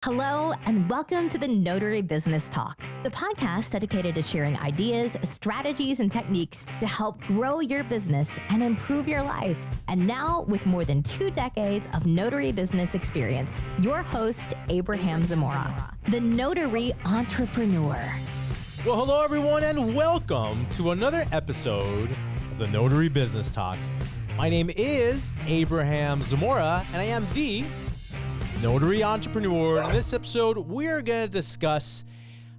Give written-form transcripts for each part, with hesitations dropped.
Hello, and welcome to the Notary Business Talk, the podcast dedicated to sharing ideas, strategies, and techniques to help grow your business and improve your life. And now, with more than 2 decades of notary business experience, your host, Abraham Zamora, the notary entrepreneur. Well, hello, everyone, and welcome to another episode of the Notary Business Talk. My name is Abraham Zamora, and I am the Notary Entrepreneur. In this episode, we're going to discuss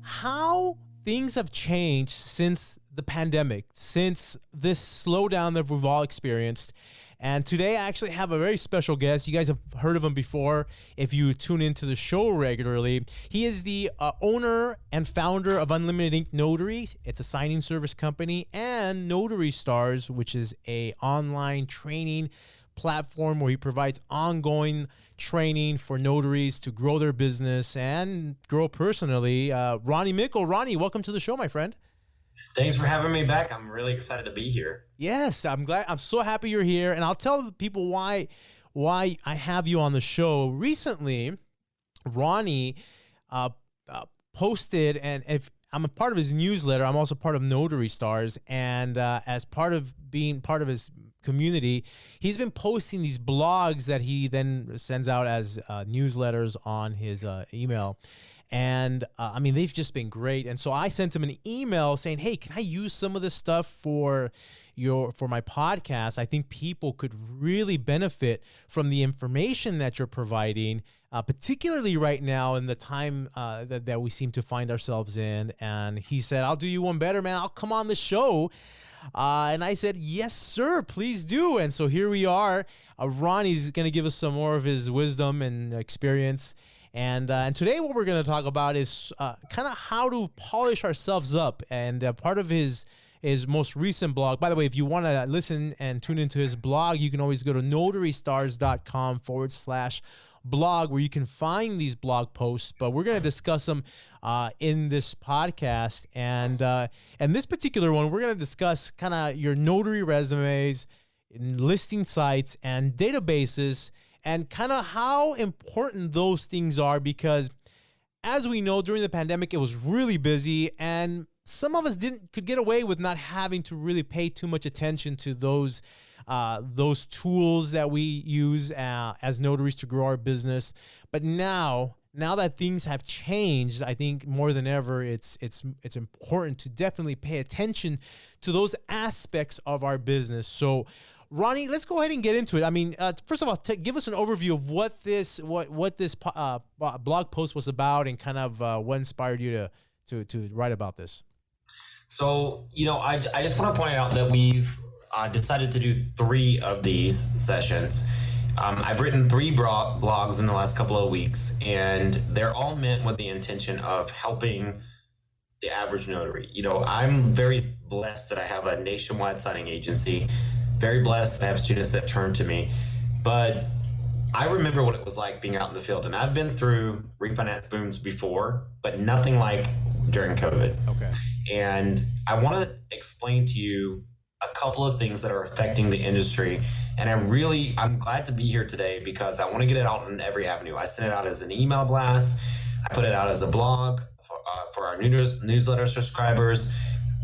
how things have changed since the pandemic, since this slowdown that we've all experienced. And today I actually have a very special guest. You guys have heard of him before if you tune into the show regularly. He is the owner and founder of Unlimited Ink Notary. It's a signing service company, and Notary Stars, which is an online training platform where he provides ongoing training for notaries to grow their business and grow personally. Ronnie Mickle. Ronnie, welcome to the show, my friend. Thanks for having me back. I'm really excited to be here. Yes, I'm glad. I'm so happy you're here. And I'll tell the people why I have you on the show. Recently, Ronnie posted, and if I'm a part of his newsletter, I'm also part of Notary Stars. And as part of being part of his community, he's been posting these blogs that he then sends out as newsletters on his email. And I mean, they've just been great. And so I sent him an email saying, hey, can I use some of this stuff for my podcast? I think people could really benefit from the information that you're providing, particularly right now in the time that we seem to find ourselves in. And he said, I'll do you one better, man. I'll come on the show. And I said, yes, sir, please do. And so here we are. Ronnie's going to give us some more of his wisdom and experience. And today what we're going to talk about is kind of how to polish ourselves up. And part of his most recent blog, by the way, if you want to listen and tune into his blog, you can always go to notarystars.com/blog, where you can find these blog posts. But we're going to discuss them in this podcast. And this particular one, we're going to discuss kind of your notary resumes, listing sites, and databases, and kind of how important those things are, because as we know, during the pandemic, it was really busy, and some of us could get away with not having to really pay too much attention to those tools that we use as notaries to grow our business. But now that things have changed, I think more than ever, it's important to definitely pay attention to those aspects of our business. So, Ronnie, let's go ahead and get into it. I mean, first of all, give us an overview of what this blog post was about, and kind of what inspired you to write about this. So, I just want to point out that we've decided to do 3 of these sessions. I've written 3 blogs in the last couple of weeks, and they're all meant with the intention of helping the average notary. I'm very blessed that I have a nationwide signing agency. Very blessed that I have students that turn to me. But I remember what it was like being out in the field. And I've been through refinance booms before, but nothing like during COVID. Okay. And I want to explain to you a couple of things that are affecting the industry. And I'm glad to be here today because I want to get it out on every avenue. I sent it out as an email blast. I put it out as a blog for our newsletter subscribers.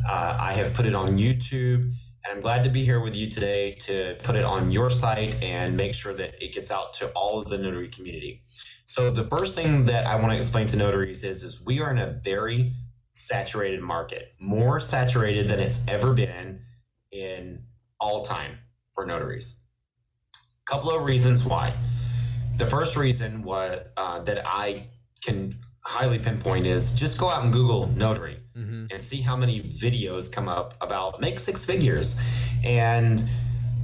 I have put it on YouTube. And I'm glad to be here with you today to put it on your site and make sure that it gets out to all of the notary community. So the first thing that I want to explain to notaries is we are in a very saturated market, more saturated than it's ever been in all time for notaries. A couple of reasons why. The first reason that I can highly pinpoint is just go out and Google notary and see how many videos come up about make 6 figures. And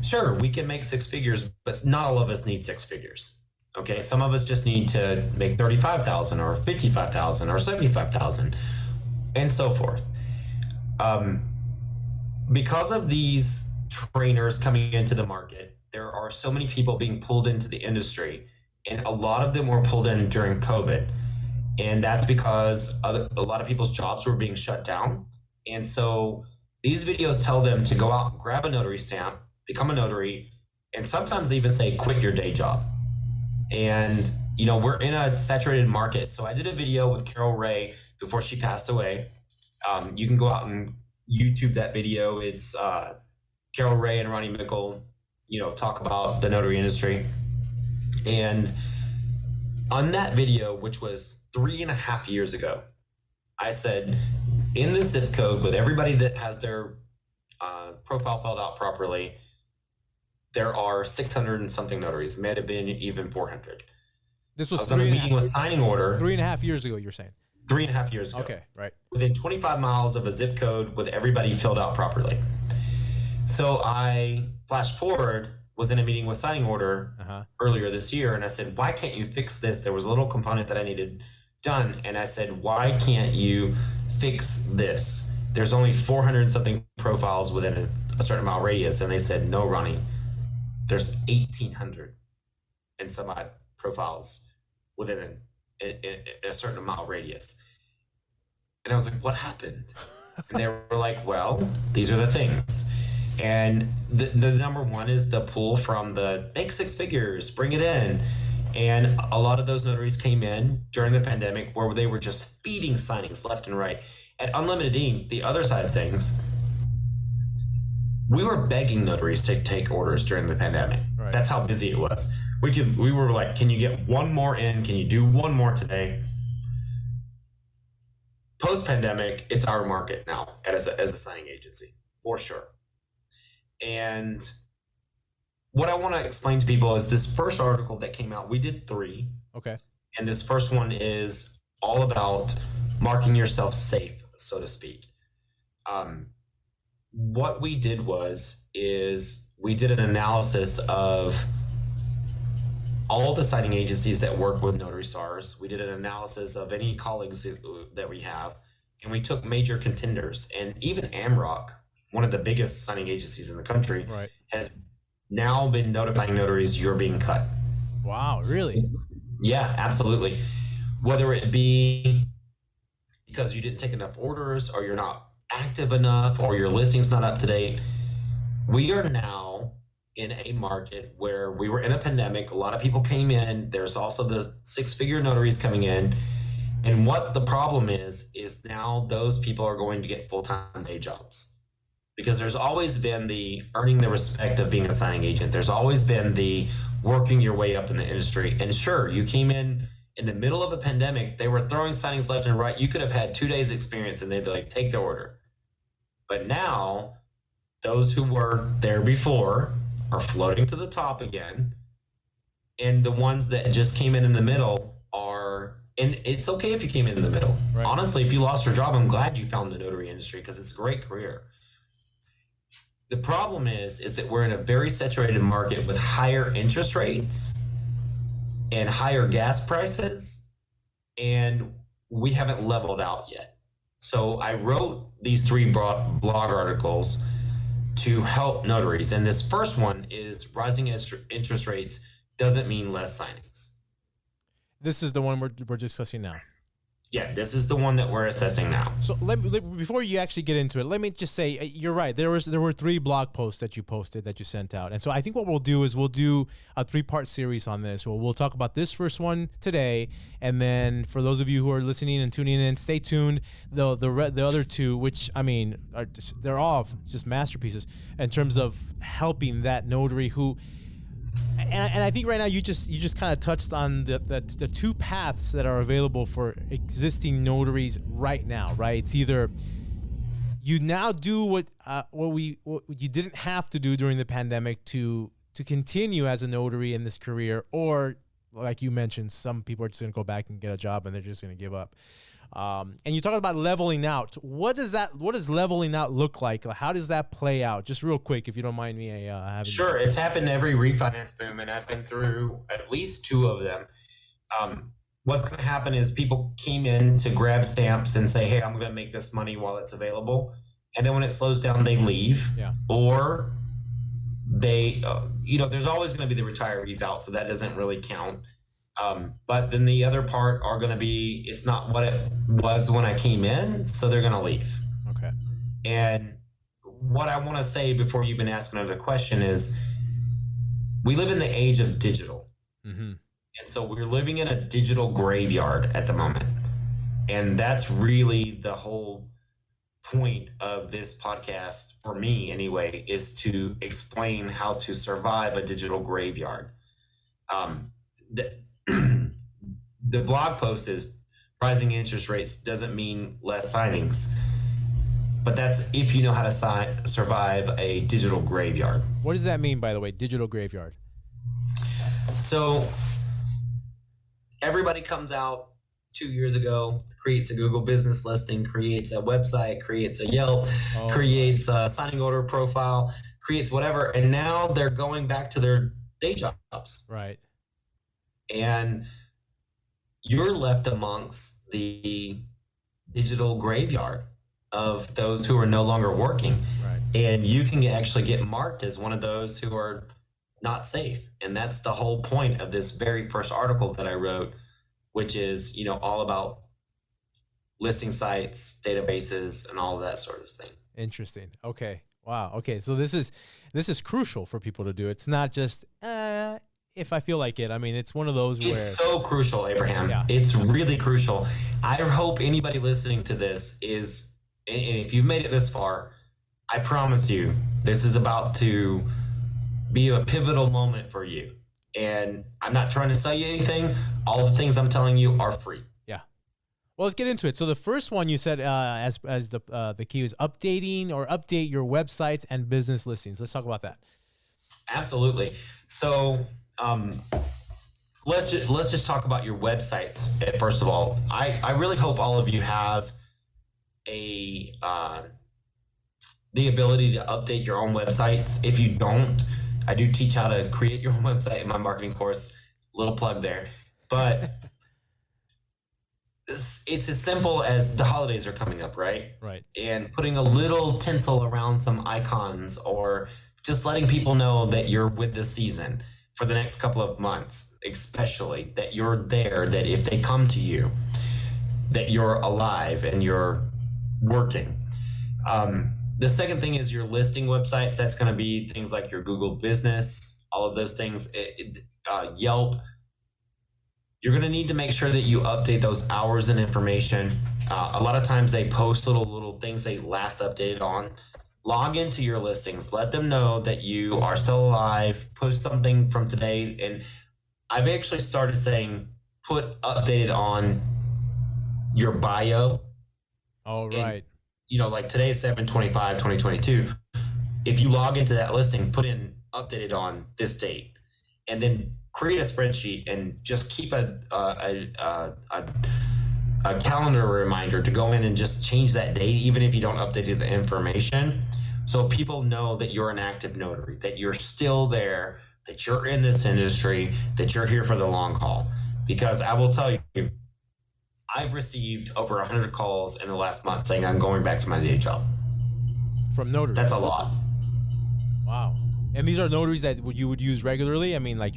sure, we can make 6 figures, but not all of us need 6 figures. Okay, some of us just need to make 35,000 or 55,000 or 75,000 and so forth. Because of these trainers coming into the market, there are so many people being pulled into the industry, and a lot of them were pulled in during COVID. And that's because a lot of people's jobs were being shut down. And so these videos tell them to go out, grab a notary stamp, become a notary, and sometimes they even say, quit your day job. And we're in a saturated market. So I did a video with Carol Ray before she passed away. You can go out and YouTube that video. It's Carol Ray and Ronnie Mickle, talk about the notary industry. And on that video, which was 3.5 years ago, I said, in the zip code with everybody that has their profile filled out properly, there are 600 and something notaries. It may have been even 400. This was I was on a meeting with signing order. 3.5 years ago, you're saying? 3.5 years ago. Okay, right. Within 25 miles of a zip code with everybody filled out properly. So I flash forward, was in a meeting with signing order earlier this year, and I said, why can't you fix this? There was a little component that I needed done, and I said, why can't you fix this? There's only 400 and something profiles within a certain mile radius. And they said, no, Ronnie, there's 1,800 and some odd profiles within a certain mile radius. And I was like, what happened? And they were like, well, these are the things. And the number one is the pull from the make six figures, bring it in. And a lot of those notaries came in during the pandemic where they were just feeding signings left and right. At Unlimited Ink, the other side of things, we were begging notaries to take orders during the pandemic. Right. That's how busy it was. We were like, can you get one more in? Can you do one more today? Post-pandemic, it's our market now as a signing agency, for sure. And what I want to explain to people is this first article that came out, we did 3. Okay. And this first one is all about marking yourself safe, so to speak. What we did is we did an analysis of all the signing agencies that work with Notary Stars. We did an analysis of any colleagues that we have, and we took major contenders. And even Amrock, one of the biggest signing agencies in the country, right, has now been notifying notaries you're being cut. Wow, really? Yeah, absolutely. Whether it be because you didn't take enough orders, or you're not active enough, or your listing's not up to date. We are now in a market where we were in a pandemic. A lot of people came in. There's also the 6-figure notaries coming in. And what the problem is now those people are going to get full-time day jobs. Because there's always been the earning the respect of being a signing agent. There's always been the working your way up in the industry. And sure, you came in the middle of a pandemic. They were throwing signings left and right. You could have had 2 days experience and they'd be like, take the order. But now those who were there before are floating to the top again. And the ones that just came in the middle are, and it's okay if you came in the middle. Right. Honestly, if you lost your job, I'm glad you found the notary industry because it's a great career. The problem is that we're in a very saturated market with higher interest rates and higher gas prices, and we haven't leveled out yet. So I wrote these 3 blog articles to help notaries. And this first one is rising interest rates doesn't mean less signings. This is the one we're discussing now. Yeah, this is the one that we're assessing now. So before you actually get into it, let me just say you're right. There were 3 blog posts that you posted that you sent out, and so I think what we'll do is we'll do a 3-part series on this. We'll talk about this first one today, and then for those of you who are listening and tuning in, stay tuned. The other 2, which I mean, they're all just masterpieces in terms of helping that notary who. And I think right now you just kind of touched on the 2 paths that are available for existing notaries right now, right? It's either you now do what you didn't have to do during the pandemic to continue as a notary in this career, or like you mentioned, some people are just going to go back and get a job and they're just going to give up. And you talked about leveling out. What does leveling out look like? How does that play out? Just real quick, if you don't mind me having. Sure. It's happened every refinance boom, and I've been through at least 2 of them. What's going to happen is people came in to grab stamps and say, hey, I'm going to make this money while it's available. And then when it slows down, they leave. Yeah. Or they, there's always going to be the retirees out, so that doesn't really count. But then the other part are going to be, it's not what it was when I came in, so they're going to leave. Okay. And what I want to say before you even ask another question is, we live in the age of digital. Mm-hmm. And so we're living in a digital graveyard at the moment. And that's really the whole point of this podcast, for me anyway, is to explain how to survive a digital graveyard. The, the blog post is rising interest rates doesn't mean less signings, but that's if you know how to survive a digital graveyard. What does that mean, by the way, digital graveyard? So everybody comes out 2 years ago, creates a Google business listing, creates a website, creates a Yelp, creates a signing order profile, creates whatever, and now they're going back to their day jobs. Right. And you're left amongst the digital graveyard of those who are no longer working. Right. And you can actually get marked as one of those who are not safe. And that's the whole point of this very first article that I wrote, which is, all about listing sites, databases, and all of that sort of thing. Interesting. Okay. Wow. Okay. So this is crucial for people to do. It's not just if I feel like it. I mean, it's one of those where it's so crucial, Abraham. Yeah. It's really crucial. I hope anybody listening to this is, and if you've made it this far, I promise you, this is about to be a pivotal moment for you. And I'm not trying to sell you anything. All the things I'm telling you are free. Yeah. Well, let's get into it. So the first one you said as the key is update your websites and business listings. Let's talk about that. Absolutely. So let's just talk about your websites. First of all, I really hope all of you have the ability to update your own websites. If you don't, I do teach how to create your own website in my marketing course. Little plug there. But it's as simple as the holidays are coming up, right? Right. And putting a little tinsel around some icons, or just letting people know that you're with the season for the next couple of months, especially that you're there, that if they come to you, that you're alive and you're working. The second thing is your listing websites. That's going to be things like your Google business, all of those things, Yelp. You're going to need to make sure that you update those hours and information. A lot of times they post little things they last updated on. Log into your listings. Let them know that you are still alive. Post something from today. And I've actually started saying put updated on your bio. Oh, right. And, like today is 7/25/2022. If you log into that listing, put in updated on this date, and then create a spreadsheet and just keep a calendar reminder to go in and just change that date, even if you don't update the information, so people know that you're an active notary, that you're still there, that you're in this industry, that you're here for the long haul. Because I will tell you, I've received over 100 calls in the last month saying I'm going back to my day job. From notaries? That's a lot. Wow. And these are notaries that you would use regularly? I mean, like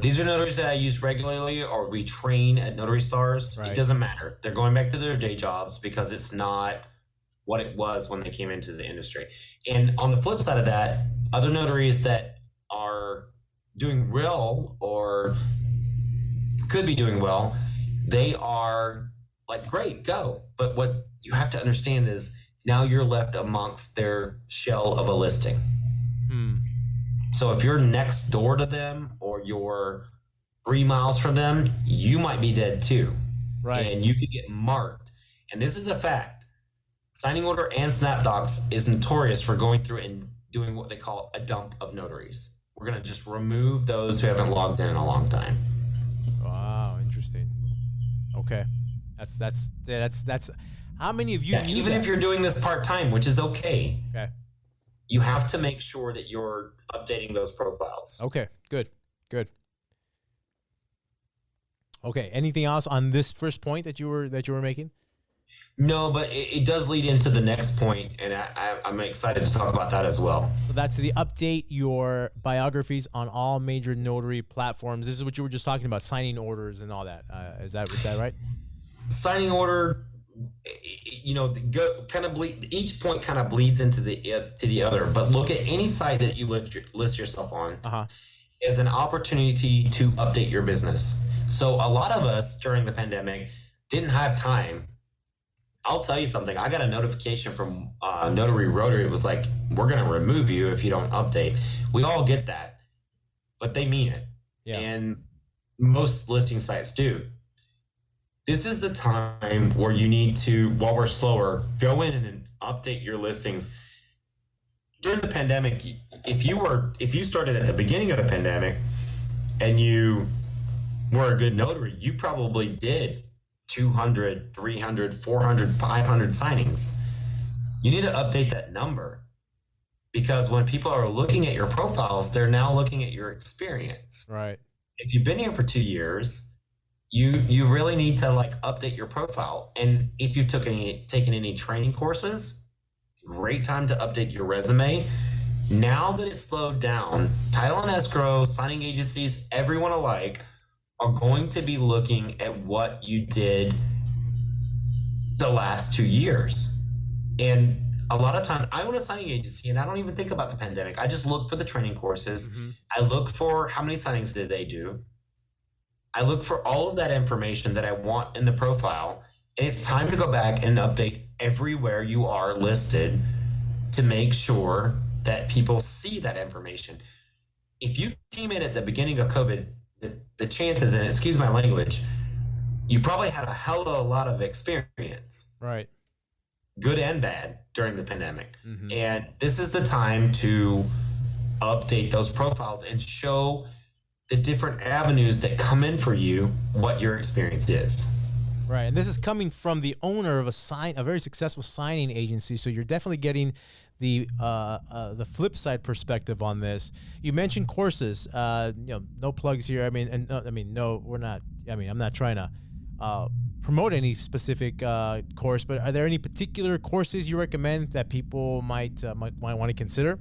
These are notaries that I use regularly, or we train at Notary Stars. Right. It doesn't matter. They're going back to their day jobs because it's not what it was when they came into the industry. And on the flip side of that, other notaries that are doing well or could be doing well, they are like, great, go. But what you have to understand is now you're left amongst their shell of a listing. So if you're next door to them or you're 3 miles from them, you might be dead too. Right. And you could get marked. And this is a fact. Signing Order and SnapDocs is notorious for going through and doing what they call a dump of notaries. We're going to just remove those who haven't logged in a long time. Wow, interesting. Okay. That's how many of you knew even that? If you're doing this part-time, which is okay. Okay. You have to make sure that you're updating those profiles. Okay, good. Okay, anything else on this first point that you were making? No, but it does lead into the next point, and I'm excited to talk about that as well. So that's the update your biographies on all major notary platforms. This is what you were just talking about, signing orders and all that. Is that right? Signing order, each point kind of bleeds into the other. But look at any site that you list yourself on, is an opportunity to update your business. So a lot of us during the pandemic didn't have time. I'll tell you something. I got a notification from Notary Rotary. It was like, we're going to remove you if you don't update. We all get that, but they mean it. Yeah. And most listing sites do. This is the time where you need to, while we're slower, go in and update your listings. During the pandemic, if you started at the beginning of the pandemic and you were a good notary, you probably did 200, 300, 400, 500 signings. You need to update that number, because when people are looking at your profiles, they're now looking at your experience. Right. If you've been here for 2 years, you really need to like update your profile. And if you've taken any training courses, great time to update your resume. Now that it's slowed down, title and escrow, signing agencies, everyone alike are going to be looking at what you did the last 2 years. And a lot of times I own a signing agency and I don't even think about the pandemic. I just look for the training courses. Mm-hmm. I look for how many signings did they do. I look for all of that information that I want in the profile. And it's time to go back and update everywhere you are listed to make sure that people see that information. If you came in at the beginning of COVID, the chances, and excuse my language, you probably had a hell of a lot of experience. Right. Good and bad during the pandemic. Mm-hmm. And this is the time to update those profiles and show the different avenues that come in for you, what your experience is. Right. And this is coming from the owner of a very successful signing agency. So you're definitely getting the flip side perspective on this. You mentioned courses, no plugs here. No, we're not. I'm not trying to promote any specific course, but are there any particular courses you recommend that people might want to consider?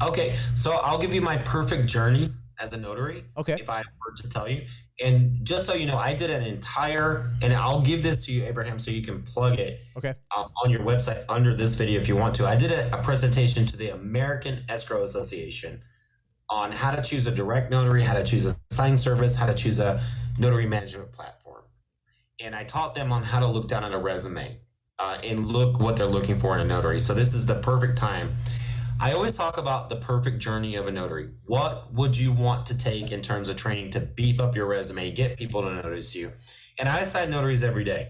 Okay, so I'll give you my perfect journey as a notary. Okay. If I were to tell you, and just so you know, I did an entire, and I'll give this to you, Abraham, so you can plug it. Okay. On your website under this video if you want to. I did a presentation to the American Escrow Association on how to choose a direct notary, how to choose a signing service, how to choose a notary management platform. And I taught them on how to look down at a resume and look what they're looking for in a notary. So this is the perfect time. I always talk about the perfect journey of a notary. What would you want to take in terms of training to beef up your resume, get people to notice you? And I assign notaries every day.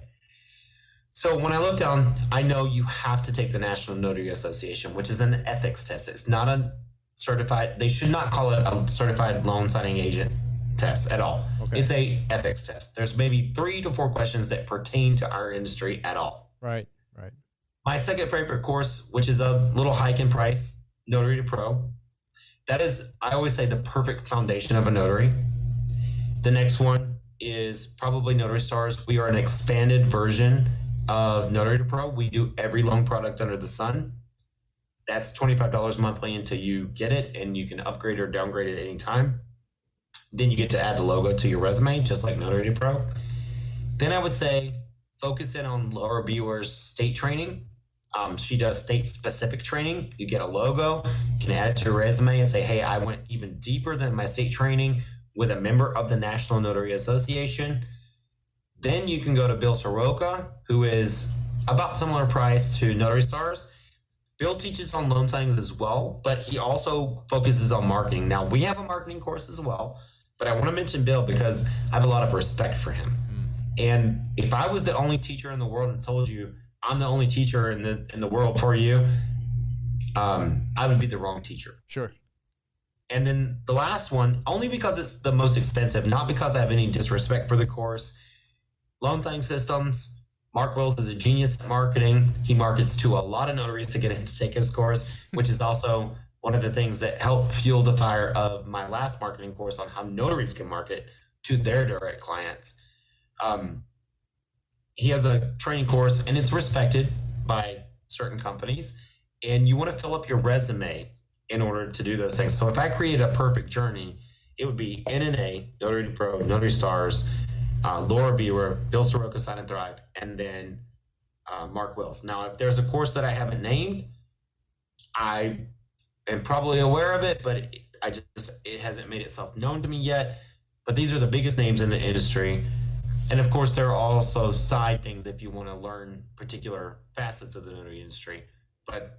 So when I look down, I know you have to take the National Notary Association, which is an ethics test. It's not a certified, they should not call it a certified loan signing agent test at all. Okay. It's a ethics test. There's maybe 3 to 4 questions that pertain to our industry at all. Right. My second favorite course, which is a little hike in price, Notary to Pro. That is, I always say, the perfect foundation of a notary. The next one is probably Notary Stars. We are an expanded version of Notary to Pro. We do every loan product under the sun. That's $25 monthly until you get it, and you can upgrade or downgrade it at any time. Then you get to add the logo to your resume, just like Notary to Pro. Then I would say focus in on Laura Buer's state training. She does state-specific training. You get a logo, you can add it to your resume and say, hey, I went even deeper than my state training with a member of the National Notary Association. Then you can go to Bill Soroka, who is about similar price to Notary Stars. Bill teaches on loan signings as well, but he also focuses on marketing. Now, we have a marketing course as well, but I want to mention Bill because I have a lot of respect for him. And if I was the only teacher in the world and told you I'm the only teacher in the world for you, I would be the wrong teacher. Sure. And then the last one, only because it's the most expensive, not because I have any disrespect for the course, Loan Signing Systems. Mark Wills is a genius at marketing. He markets to a lot of notaries to get in to take his course, which is also one of the things that helped fuel the fire of my last marketing course on how notaries can market to their direct clients. He has a training course, and it's respected by certain companies, and you want to fill up your resume in order to do those things. So if I created a perfect journey, it would be NNA, Notary to Pro, Notary Stars, Laura Buer, Bill Soroka, Sign and Thrive, and then Mark Wills. Now, if there's a course that I haven't named, I am probably aware of it, but it hasn't made itself known to me yet, but these are the biggest names in the industry. And of course, there are also side things if you want to learn particular facets of the notary industry. But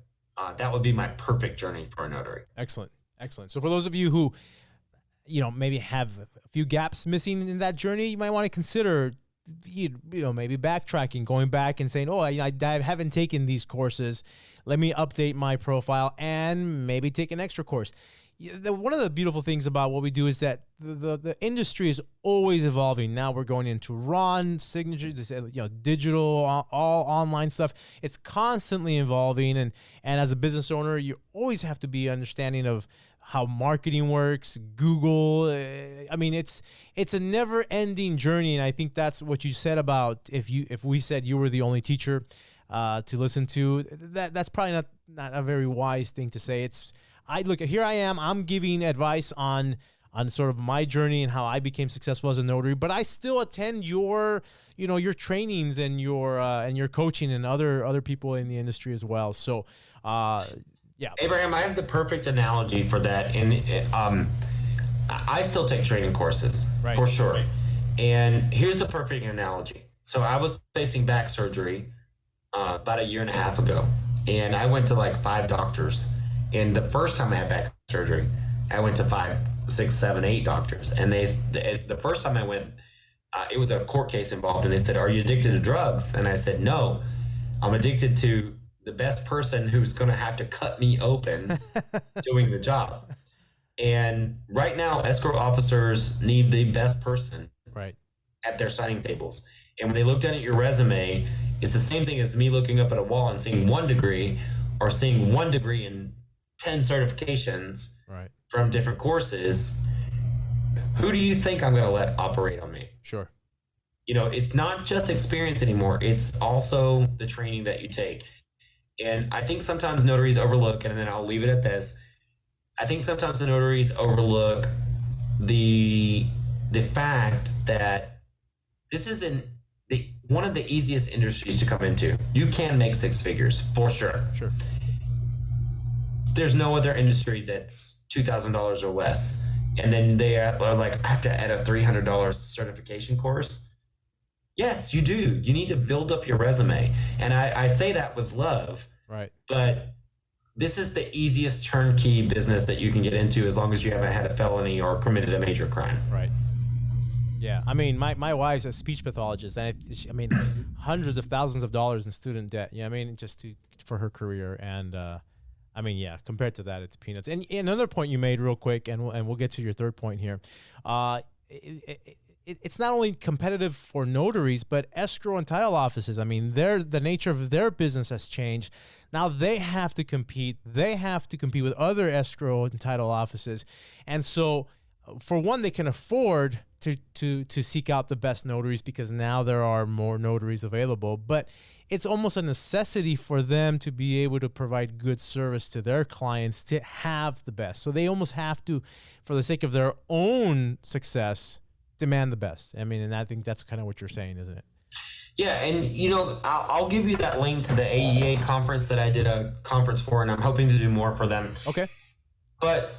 that would be my perfect journey for a notary. Excellent. So for those of you who, maybe have a few gaps missing in that journey, you might want to consider, maybe backtracking, going back and saying, I haven't taken these courses. Let me update my profile and maybe take an extra course. One of the beautiful things about what we do is that the industry is always evolving. Now we're going into RON signature, digital, all online stuff. It's constantly evolving, and as a business owner, you always have to be understanding of how marketing works. Google, it's a never-ending journey, and I think that's what you said about if we said you were the only teacher to listen to, that's probably not a very wise thing to say. Here I am, I'm giving advice on sort of my journey and how I became successful as a notary, but I still attend your trainings and your coaching and other people in the industry as well. So, yeah. Abraham, I have the perfect analogy for that. And I still take training courses, right, for sure. And here's the perfect analogy. So I was facing back surgery about a year and a half ago, and I went to like 5 doctors. And the first time I had back surgery, I went to 5, 6, 7, 8 doctors. And the first time I went, it was a court case involved. And they said, "Are you addicted to drugs?" And I said, "No, I'm addicted to the best person who's going to have to cut me open doing the job." And right now, escrow officers need the best person, right, at their signing tables. And when they look down at your resume, it's the same thing as me looking up at a wall and seeing 1 degree, or seeing 1 degree in 10 certifications, right, from different courses. Who do you think I'm going to let operate on me? Sure. It's not just experience anymore. It's also the training that you take. And I think sometimes notaries overlook, and then I'll leave it at this. I think sometimes the notaries overlook the fact that this is one of the easiest industries to come into. You can make 6 figures for sure. Sure. There's no other industry that's $2,000 or less. And then they are like, I have to add a $300 certification course. Yes, you do. You need to build up your resume. And I say that with love. Right. But this is the easiest turnkey business that you can get into as long as you haven't had a felony or committed a major crime. Right. Yeah. I mean, my wife's a speech pathologist. And hundreds of thousands of dollars in student debt. Yeah. For her career. And, compared to that, it's peanuts. And another point you made real quick, and we'll get to your third point here. It's not only competitive for notaries, but escrow and title offices. I mean, the nature of their business has changed. Now they have to compete. They have to compete with other escrow and title offices. And so, for one, they can afford to seek out the best notaries because now there are more notaries available. But it's almost a necessity for them to be able to provide good service to their clients to have the best. So they almost have to, for the sake of their own success, demand the best. I mean, and I think that's kind of what you're saying, isn't it? Yeah, and I'll give you that link to the AEA conference that I did a conference for, and I'm hoping to do more for them. Okay. But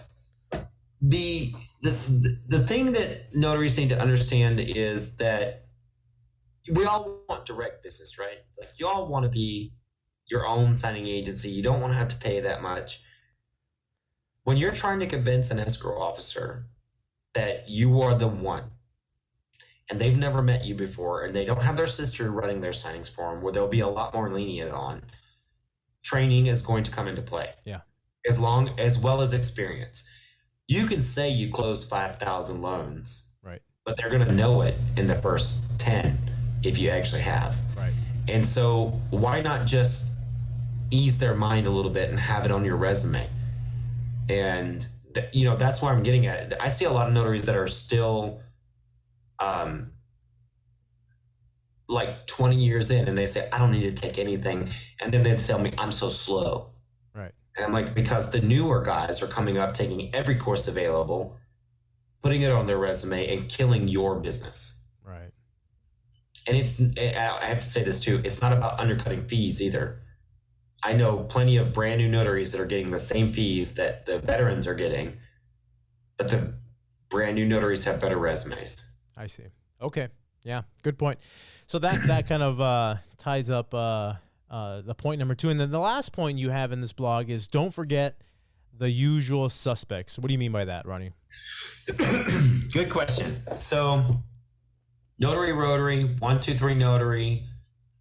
the thing that notaries need to understand is that we all want direct business, right? Like, you all want to be your own signing agency. You don't want to have to pay that much. When you're trying to convince an escrow officer that you are the one, and they've never met you before, and they don't have their sister running their signings for them, where they'll be a lot more lenient on, training is going to come into play. Yeah. As well as experience. You can say you closed 5,000 loans, right, but they're going to know it in the first 10 if you actually have. Right. And so why not just ease their mind a little bit and have it on your resume? And that's where I'm getting at. I see a lot of notaries that are still like 20 years in, and they say, I don't need to take anything. And then they tell me, I'm so slow. Right. And I'm like, because the newer guys are coming up, taking every course available, putting it on their resume, and killing your business. Right. And I have to say this too, it's not about undercutting fees either. I know plenty of brand new notaries that are getting the same fees that the veterans are getting, but the brand new notaries have better resumes. I see. Okay. Yeah. Good point. So that kind of ties up the point number 2. And then the last point you have in this blog is don't forget the usual suspects. What do you mean by that, Ronnie? Good question. So Notary Rotary, 123 Notary,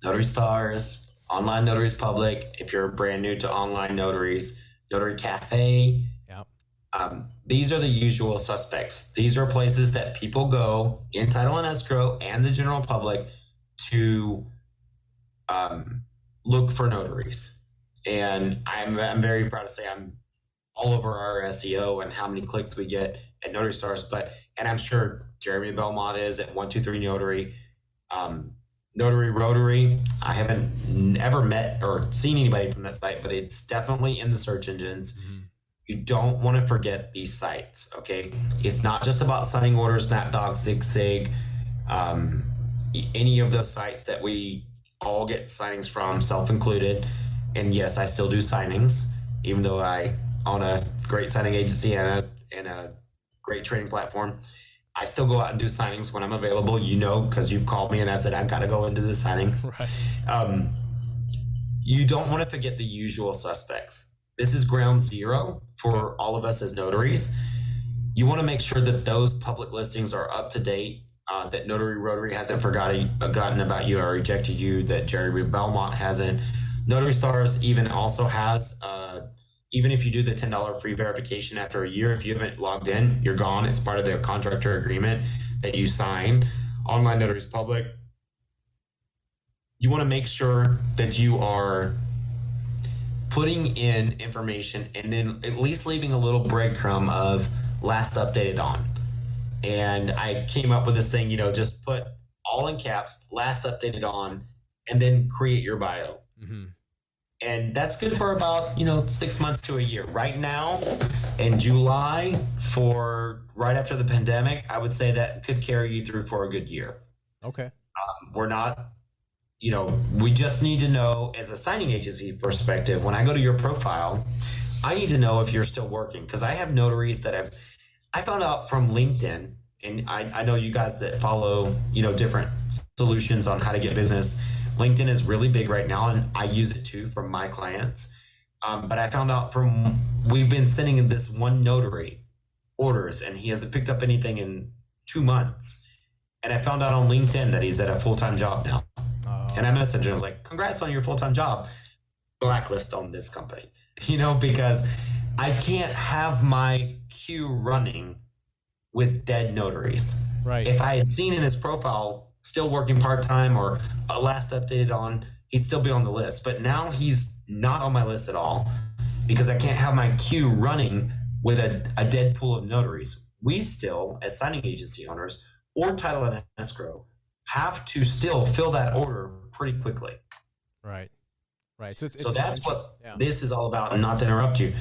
Notary Stars, Online Notaries Public, if you're brand new to online notaries, Notary Cafe. Yeah. These are the usual suspects. These are places that people go in title and escrow and the general public to look for notaries. And I'm very proud to say I'm all over our SEO and how many clicks we get at Notary Stars, and I'm sure Jeremy Belmont is at 123 Notary. Notary Rotary, I haven't ever met or seen anybody from that site, but it's definitely in the search engines. Mm-hmm. You don't want to forget these sites, okay? It's not just about signing orders, SnapDoc, ZigSig, any of those sites that we all get signings from, self-included. And yes, I still do signings, even though I own a great signing agency and a great trading platform. I still go out and do signings when I'm available, because you've called me and I said, I've got to go into this signing. Right. You don't want to forget the usual suspects. This is ground zero for all of us as notaries. You want to make sure that those public listings are up to date, that Notary Rotary hasn't forgotten about you or rejected you, that Jeremy Belmont hasn't. Notary Stars even also has, even if you do the $10 free verification after a year, if you haven't logged in, you're gone. It's part of the contractor agreement that you sign. Online Notaries Public, you want to make sure that you are putting in information and then at least leaving a little breadcrumb of last updated on. And I came up with this thing, just put all in caps, last updated on, and then create your bio. Mm-hmm. And that's good for about, 6 months to a year. Right now, in July, for right after the pandemic, I would say that could carry you through for a good year. Okay. We're not, we just need to know as a signing agency perspective, when I go to your profile, I need to know if you're still working. Because I have notaries that I found out from LinkedIn, and I know you guys that follow, different solutions on how to get business. LinkedIn is really big right now, and I use it too for my clients. But I found out we've been sending this one notary orders, and he hasn't picked up anything in 2 months. And I found out on LinkedIn that he's at a full-time job now. And I messaged him, like, congrats on your full-time job. Blacklist on this company, because I can't have my queue running with dead notaries. Right. If I had seen in his profile still working part-time or last updated on, he'd still be on the list. But now he's not on my list at all because I can't have my queue running with a dead pool of notaries. We still, as signing agency owners or title and escrow, have to still fill that order pretty quickly. Right. So that's what this is all about. And not to interrupt you,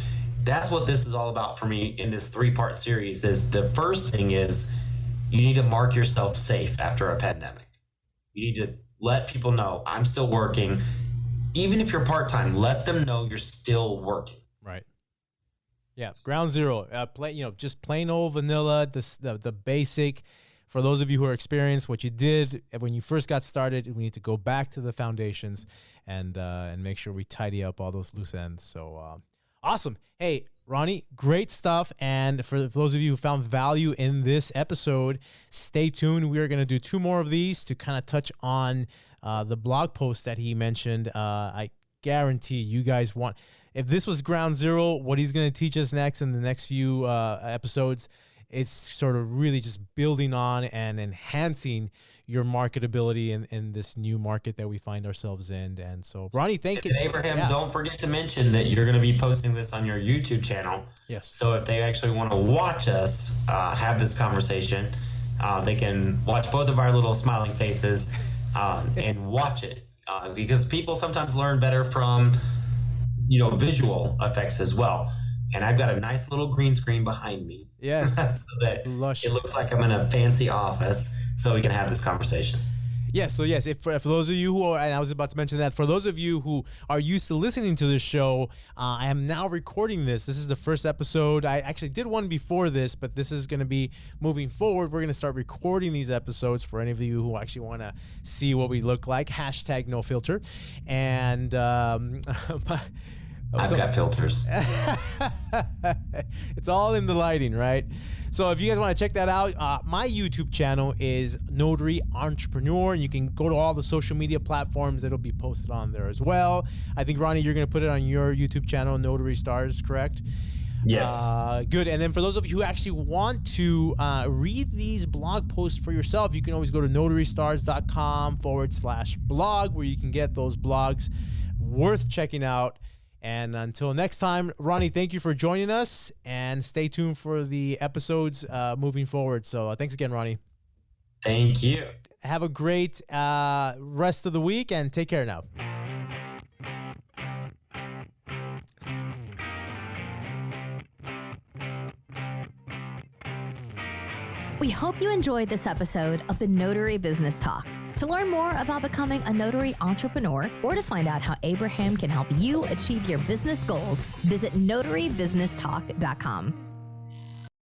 that's what this is all about for me in this 3-part series. Is the first thing is you need to mark yourself safe after a pandemic. You need to let people know I'm still working. Even if you're part-time, let them know you're still working. Right. Yeah. Ground zero. Just plain old vanilla, the basic. For those of you who are experienced, what you did when you first got started, we need to go back to the foundations and make sure we tidy up all those loose ends. So awesome. Hey, Ronnie, great stuff. And for those of you who found value in this episode, stay tuned. We are going to do 2 more of these to kind of touch on the blog post that he mentioned. I guarantee you guys want, if this was ground zero, what he's going to teach us next in the next few episodes, it's sort of really just building on and enhancing your marketability in this new market that we find ourselves in. And so, Ronnie, thank you. Abraham, don't forget to mention that you're going to be posting this on your YouTube channel. Yes. So if they actually want to watch us have this conversation, they can watch both of our little smiling faces and watch it. Because people sometimes learn better from, visual effects as well. And I've got a nice little green screen behind me. Yes. So that it looks like I'm in a fancy office so we can have this conversation. Yes. So yes, if for those of you who are, and I was about to mention that, for those of you who are used to listening to this show, I am now recording this. This is the first episode. I actually did one before this, but this is going to be moving forward. We're going to start recording these episodes for any of you who actually want to see what we look like. Hashtag no filter. And I've got filters. It's all in the lighting, right? So if you guys want to check that out, my YouTube channel is Notary Entrepreneur, and you can go to all the social media platforms. It'll be posted on there as well. I think, Ronnie, you're going to put it on your YouTube channel, Notary Stars, correct? Yes. Good. And then for those of you who actually want to read these blog posts for yourself, you can always go to notarystars.com/blog, where you can get those blogs worth checking out. And until next time, Ronnie, thank you for joining us, and stay tuned for the episodes moving forward. So thanks again, Ronnie. Thank you. Have a great rest of the week, and take care now. We hope you enjoyed this episode of the Notary Business Talk. To learn more about becoming a notary entrepreneur, or to find out how Abraham can help you achieve your business goals, visit notarybusinesstalk.com.